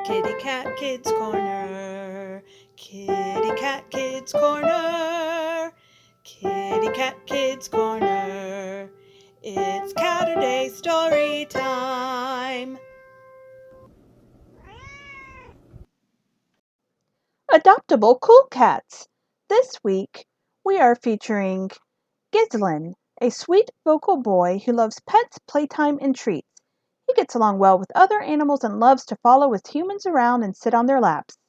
Kitty Cat Kids Corner. Kitty Cat Kids Corner. Kitty Cat Kids Corner. It's Caturday story time. Adoptable Cool Cats. This week, we are featuring Gislin, a sweet vocal boy who loves pets, playtime, and treats. He gets along well with other animals and loves to follow with humans around and sit on their laps.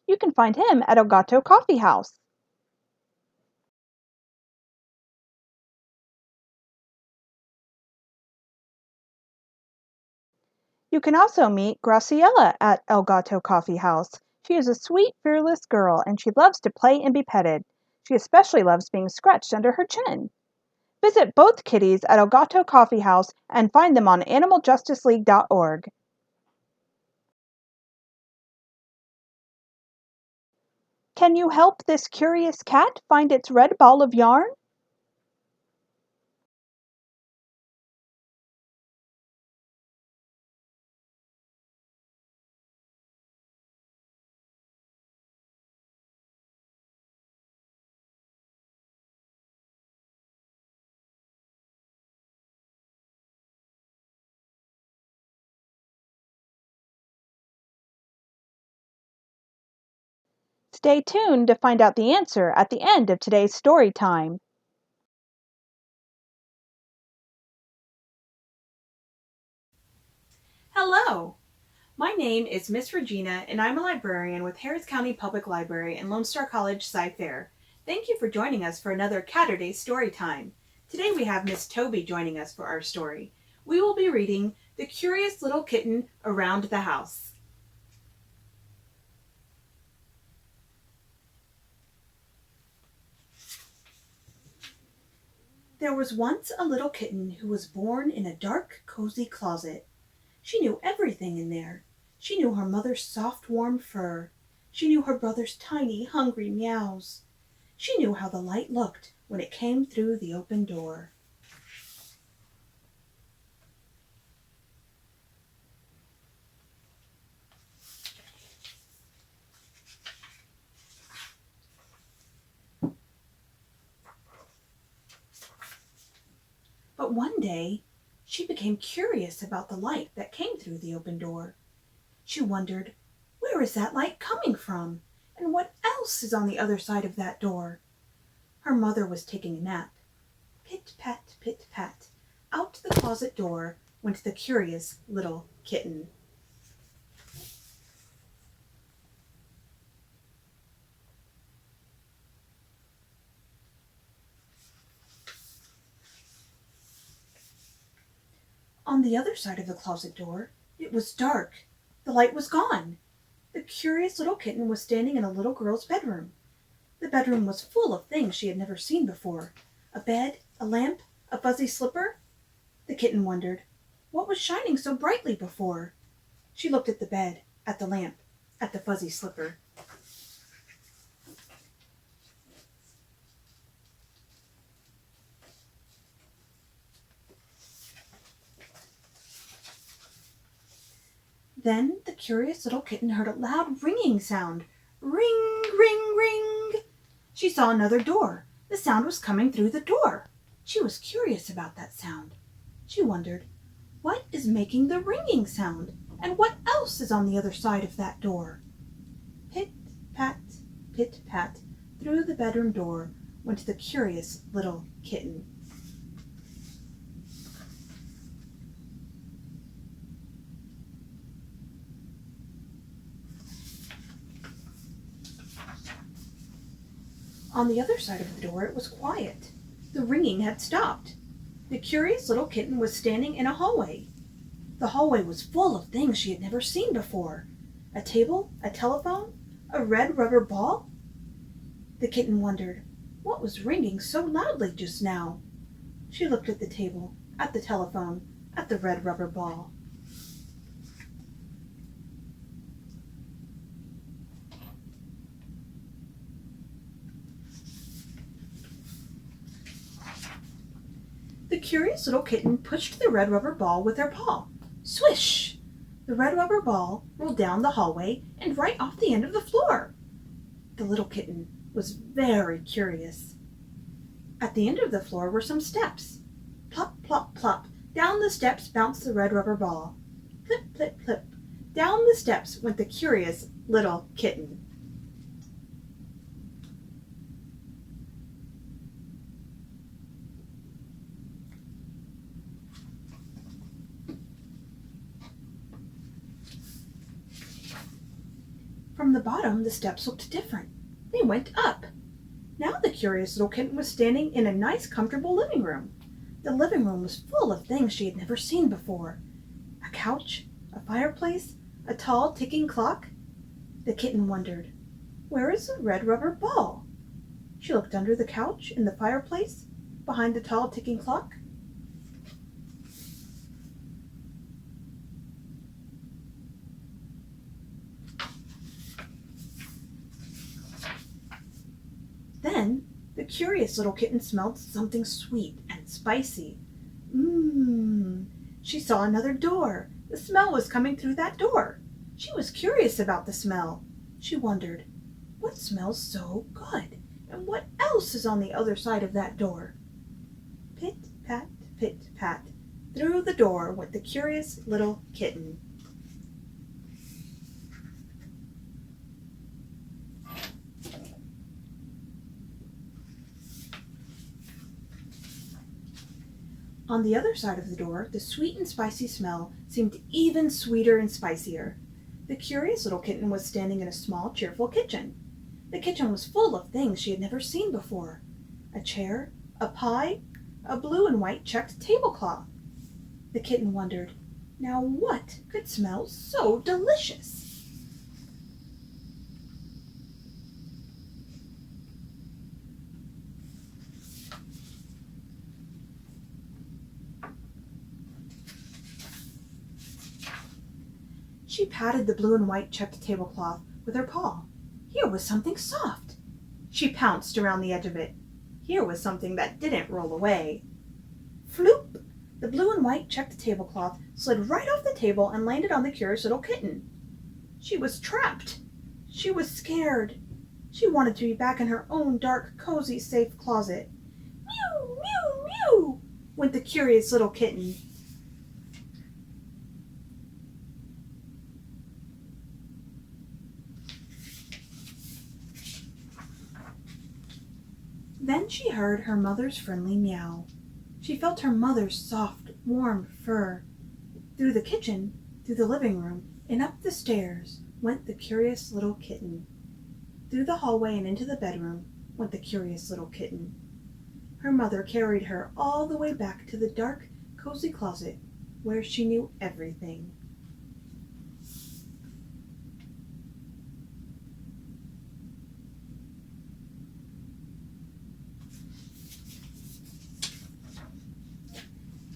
You can find him at El Gato Coffee House. You can also meet Graciela at El Gato Coffee House. She is a sweet, fearless girl and she loves to play and be petted. She especially loves being scratched under her chin. Visit both kitties at El Gato Coffee House and find them on animaljusticeleague.org. Can you help this curious cat find its red ball of yarn? Stay tuned to find out the answer at the end of today's story time. Hello, my name is Miss Regina and I'm a librarian with Harris County Public Library and Lone Star College Sci-Fair. Thank you for joining us for another Caturday story time. Today we have Miss Toby joining us for our story. We will be reading The Curious Little Kitten Around the House. There was once a little kitten who was born in a dark, cozy closet. She knew everything in there. She knew her mother's soft, warm fur. She knew her brother's tiny, hungry meows. She knew how the light looked when it came through the open door. But one day, she became curious about the light that came through the open door. She wondered, where is that light coming from? And what else is on the other side of that door? Her mother was taking a nap. Pit-pat, pit-pat. Out the closet door went the curious little kitten. On the other side of the closet door, it was dark. The light was gone. The curious little kitten was standing in a little girl's bedroom. The bedroom was full of things she had never seen before. A bed, a lamp, a fuzzy slipper. The kitten wondered, what was shining so brightly before? She looked at the bed, at the lamp, at the fuzzy slipper. Then the curious little kitten heard a loud ringing sound. Ring, ring, ring. She saw another door. The sound was coming through the door. She was curious about that sound. She wondered, what is making the ringing sound? And what else is on the other side of that door? Pit-pat, pit-pat, through the bedroom door went the curious little kitten. On the other side of the door it was quiet. The ringing had stopped. The curious little kitten was standing in a hallway. The hallway was full of things she had never seen before. A table, a telephone, a red rubber ball. The kitten wondered, what was ringing so loudly just now? She looked at the table, at the telephone, at the red rubber ball. The curious little kitten pushed the red rubber ball with her paw. Swish! The red rubber ball rolled down the hallway and right off the end of the floor. The little kitten was very curious. At the end of the floor were some steps. Plop, plop, plop. Down the steps bounced the red rubber ball. Plip, plip, plip. Down the steps went the curious little kitten. From the bottom, the steps looked different. They went up. Now the curious little kitten was standing in a nice, comfortable living room. The living room was full of things she had never seen before. A couch, a fireplace, a tall ticking clock. The kitten wondered, "Where is the red rubber ball?" She looked under the couch, in the fireplace, behind the tall ticking clock. Then the curious little kitten smelled something sweet and spicy. Mmm. She saw another door. The smell was coming through that door. She was curious about the smell. She wondered, what smells so good? And what else is on the other side of that door? Pit, pat, pit, pat. Through the door went the curious little kitten. On the other side of the door, the sweet and spicy smell seemed even sweeter and spicier. The curious little kitten was standing in a small, cheerful kitchen. The kitchen was full of things she had never seen before. A chair, a pie, a blue and white checked tablecloth. The kitten wondered, now what could smell so delicious? She patted the blue and white checked tablecloth with her paw. Here was something soft. She pounced around the edge of it. Here was something that didn't roll away. Floop! The blue and white checked tablecloth slid right off the table and landed on the curious little kitten. She was trapped. She was scared. She wanted to be back in her own dark, cozy, safe closet. Mew, mew, mew, went the curious little kitten. Then she heard her mother's friendly meow. She felt her mother's soft, warm fur. Through the kitchen, through the living room, and up the stairs went the curious little kitten. Through the hallway and into the bedroom went the curious little kitten. Her mother carried her all the way back to the dark, cozy closet where she knew everything.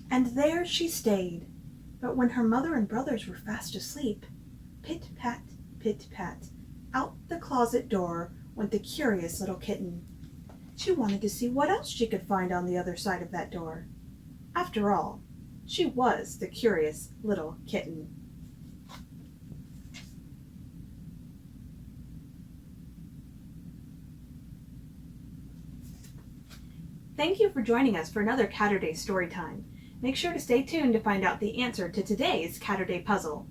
And there she stayed. But when her mother and brothers were fast asleep, pit-pat, pit-pat, out the closet door went the curious little kitten. She wanted to see what else she could find on the other side of that door. After all, she was the curious little kitten. Thank you for joining us for another Caturday story time. Make sure to stay tuned to find out the answer to today's Caturday puzzle.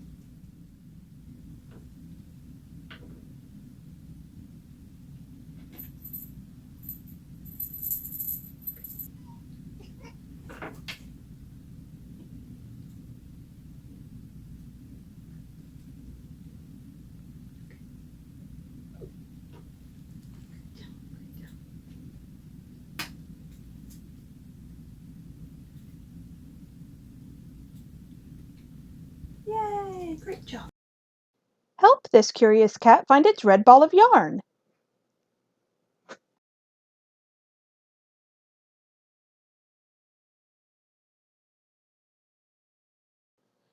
Yay, great job. Help this curious cat find its red ball of yarn.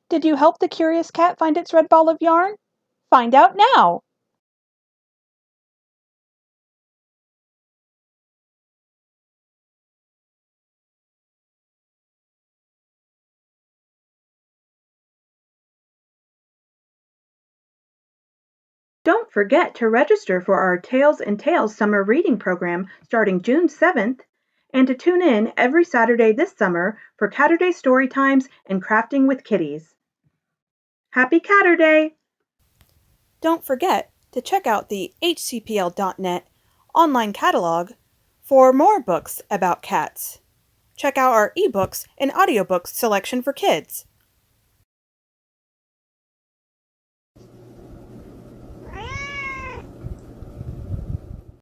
Did you help the curious cat find its red ball of yarn? Find out now! Don't forget to register for our Tales and Tales summer reading program starting June 7th, and to tune in every Saturday this summer for Caturday story times and crafting with kitties. Happy Caturday! Don't forget to check out the hcpl.net online catalog for more books about cats. Check out our ebooks and audiobooks selection for kids.